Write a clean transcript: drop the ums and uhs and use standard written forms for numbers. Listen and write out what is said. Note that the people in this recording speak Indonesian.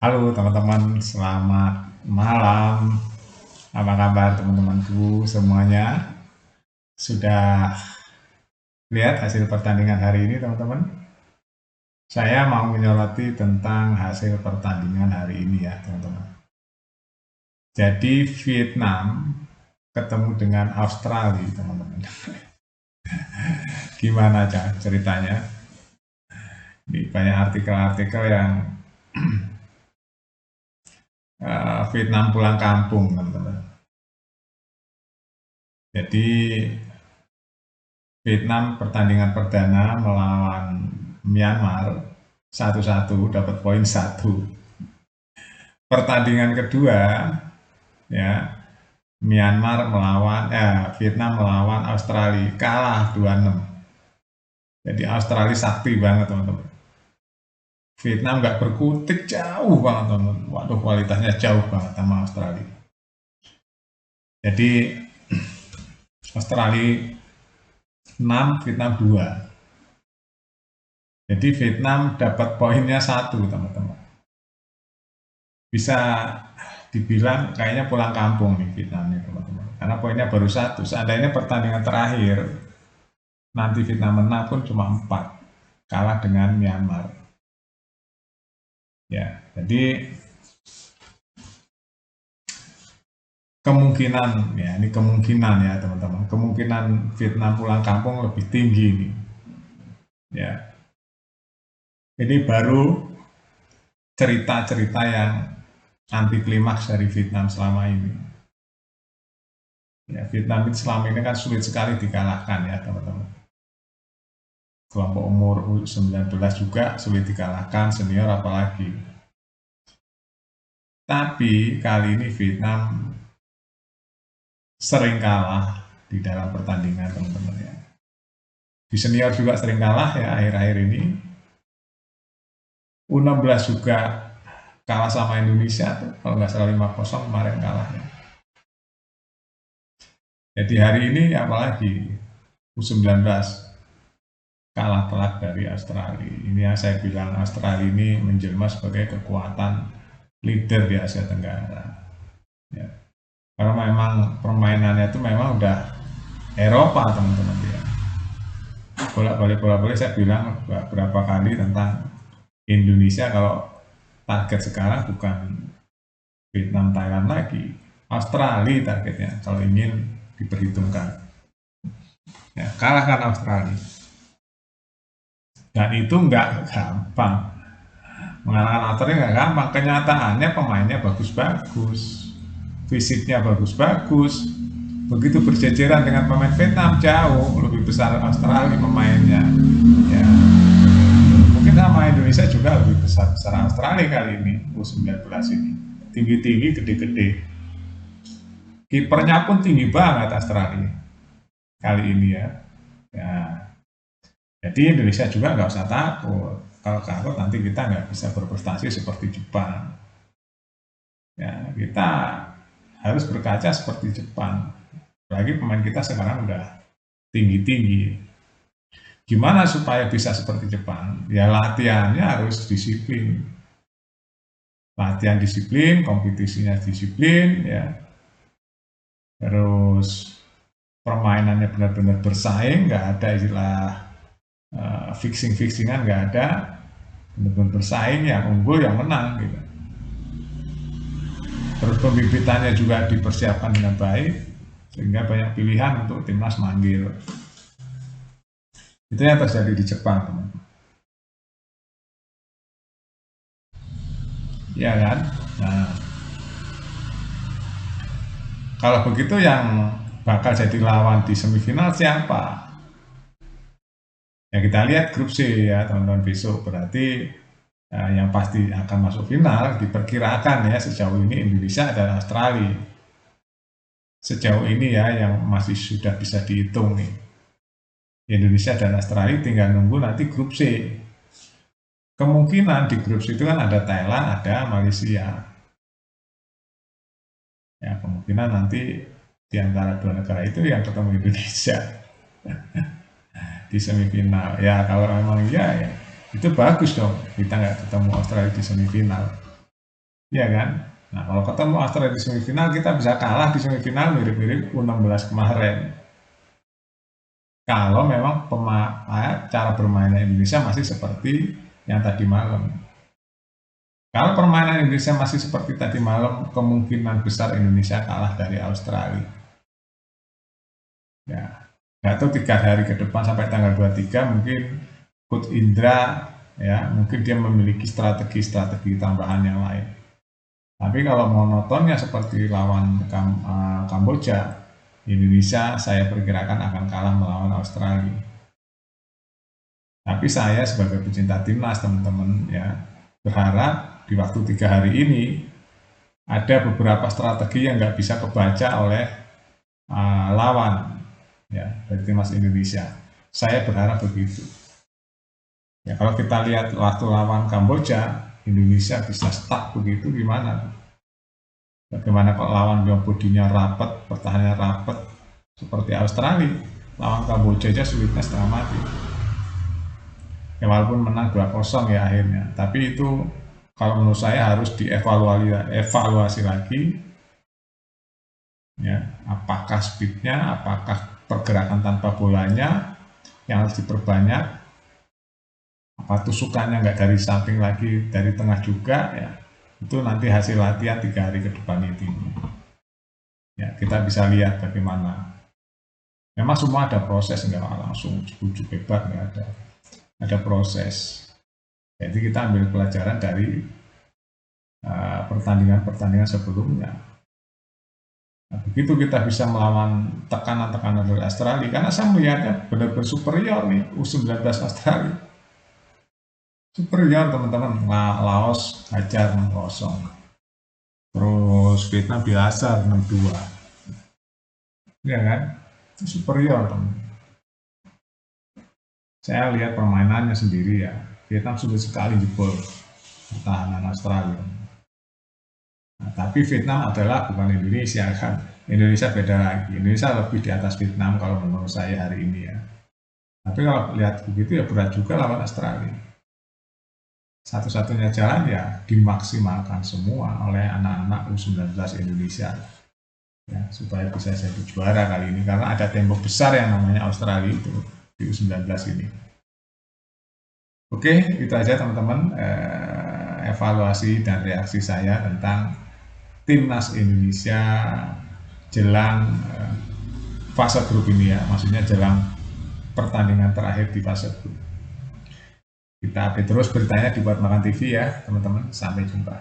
Halo teman-teman, selamat malam. Apa kabar teman-temanku semuanya? Sudah lihat hasil pertandingan hari ini teman-teman? Saya mau menyoroti tentang hasil pertandingan hari ini ya teman-teman. Jadi Vietnam ketemu dengan Australia teman-teman. Gimana aja ceritanya? Ini banyak artikel-artikel yang Vietnam pulang kampung teman-teman. Jadi Vietnam pertandingan perdana melawan Myanmar 1-1 dapat poin 1. Pertandingan kedua ya Vietnam melawan Australia kalah 2-6. Jadi Australia sakti banget teman-teman. Vietnam nggak berkutik jauh banget teman-teman. Waduh kualitasnya jauh banget sama Australia. Jadi Australia 6, Vietnam 2. Jadi Vietnam dapat poinnya 1 teman-teman. Bisa dibilang kayaknya pulang kampung nih Vietnam nih teman-teman. Karena poinnya baru 1. Seandainya pertandingan terakhir nanti Vietnam menang pun cuma 4. Kalah dengan Myanmar. Ya, jadi kemungkinan ya ini kemungkinan ya teman-teman. Kemungkinan Vietnam pulang kampung lebih tinggi nih. Ya. Ini baru cerita-cerita yang anti klimaks dari Vietnam selama ini. Ya, Vietnam itu selama ini kan sulit sekali dikalahkan ya teman-teman. Kelompok umur 19 juga sulit dikalahkan, senior apalagi. Tapi kali ini Vietnam sering kalah di dalam pertandingan teman-teman ya. Di senior juga sering kalah ya akhir-akhir ini. U16 juga kalah sama Indonesia tuh, kalau nggak salah 5-0 kemarin kalahnya. Jadi hari ini apalagi U19 kalah telak dari Australia. Ini yang saya bilang Australia ini menjelma sebagai kekuatan leader di Asia Tenggara. Ya. Karena memang permainannya itu memang udah Eropa teman-teman ya. Bolak-balik saya bilang beberapa kali tentang Indonesia kalau target sekarang bukan Vietnam, Thailand lagi, Australia targetnya kalau ingin diperhitungkan. Ya, kalahkan Australia. Dan itu nggak gampang. Mengalahkan Australia nggak gampang. Kenyataannya pemainnya bagus-bagus, fisiknya bagus-bagus. Begitu berjejeran dengan pemain Vietnam jauh lebih besar Australia pemainnya. Ya, mungkin sama Indonesia juga lebih besar Australia kali ini U19 ini. Tinggi-tinggi, gede-gede. Kipernya pun tinggi banget Australia kali ini ya. Ya, jadi Indonesia juga nggak usah takut. Kalau takut nanti kita nggak bisa berprestasi seperti Jepang. Ya, kita harus berkaca seperti Jepang. Apalagi pemain kita sekarang udah tinggi-tinggi. Gimana supaya bisa seperti Jepang? Ya latihannya harus disiplin. Latihan disiplin, kompetisinya disiplin, ya. Terus permainannya benar-benar bersaing, nggak ada istilah fixing-fixingan, nggak ada, benar-benar bersaing, yang unggul yang menang gitu. Terus pembibitannya juga dipersiapkan dengan baik sehingga banyak pilihan untuk timnas manggil. Itu yang terjadi di Jepang teman. Ya kan. Nah, kalau begitu yang bakal jadi lawan di semifinal siapa? Ya kita lihat grup C ya teman-teman besok. Berarti yang pasti akan masuk final diperkirakan ya sejauh ini Indonesia dan Australia. Sejauh ini ya yang masih sudah bisa dihitung nih. Indonesia dan Australia tinggal nunggu nanti grup C. Kemungkinan di grup C itu kan ada Thailand, ada Malaysia. Ya kemungkinan nanti di antara dua negara itu yang ketemu Indonesia di semifinal. Ya kalau memang iya ya itu bagus dong kita nggak ketemu Australia di semifinal. Iya kan? Nah, kalau ketemu Australia di semifinal, kita bisa kalah di semifinal mirip-mirip U16 kemarin. Kalau memang cara bermainnya Indonesia masih seperti yang tadi malam. Kalau permainan Indonesia masih seperti tadi malam, kemungkinan besar Indonesia kalah dari Australia. Ya, nggak tahu 3 hari ke depan sampai tanggal 23 mungkin Coach Indra ya mungkin dia memiliki strategi-strategi tambahan yang lain. Tapi kalau monotonnya seperti lawan Kamboja, Indonesia saya perkirakan akan kalah melawan Australia. Tapi saya sebagai pecinta timnas teman-teman ya berharap di waktu 3 hari ini ada beberapa strategi yang nggak bisa kebaca oleh lawan ya dari timnas Indonesia. Saya berharap begitu. Ya kalau kita lihat waktu lawan Kamboja, Indonesia bisa stuck begitu gimana? Bagaimana kalau lawan yang bodinya rapat, pertahanannya rapat seperti Australia, lawan Kamboja aja sulitnya setengah mati. Ya walaupun menang 2-0 ya akhirnya, tapi itu kalau menurut saya harus dievaluasi lagi ya, apakah speednya, apakah pergerakan tanpa bolanya yang harus diperbanyak, apa tusukannya nggak dari samping lagi, dari tengah juga ya, itu nanti hasil latihan 3 hari ke depan itu ya, kita bisa lihat bagaimana. Memang semua ada proses, nggak langsung ujuk hebat, nggak ada proses. Jadi kita ambil pelajaran dari pertandingan-pertandingan sebelumnya. Nah, begitu kita bisa melawan tekanan-tekanan dari Australia, karena saya melihatnya benar-benar superior nih U19 Australia. Superior teman-teman. Laos hajar 6-0. Terus Vietnam biasa 6-2. Ya kan? Itu superior teman. Saya lihat permainannya sendiri ya. Vietnam sulit sekali jebol pertahanan Australia. Nah, tapi Vietnam adalah bukan Indonesia kan. Indonesia beda lagi. Indonesia lebih di atas Vietnam kalau menurut saya hari ini ya. Tapi kalau lihat begitu ya berat juga lawan Australia. Satu-satunya jalan ya dimaksimalkan semua oleh anak-anak U19 Indonesia ya, supaya bisa jadi juara kali ini karena ada tembok besar yang namanya Australia itu di U19 ini. Oke, itu aja teman-teman evaluasi dan reaksi saya tentang timnas Indonesia jelang fase grup ini ya, maksudnya jelang pertandingan terakhir di fase grup. Kita update terus beritanya di Buat Makan TV ya teman-teman, sampai jumpa.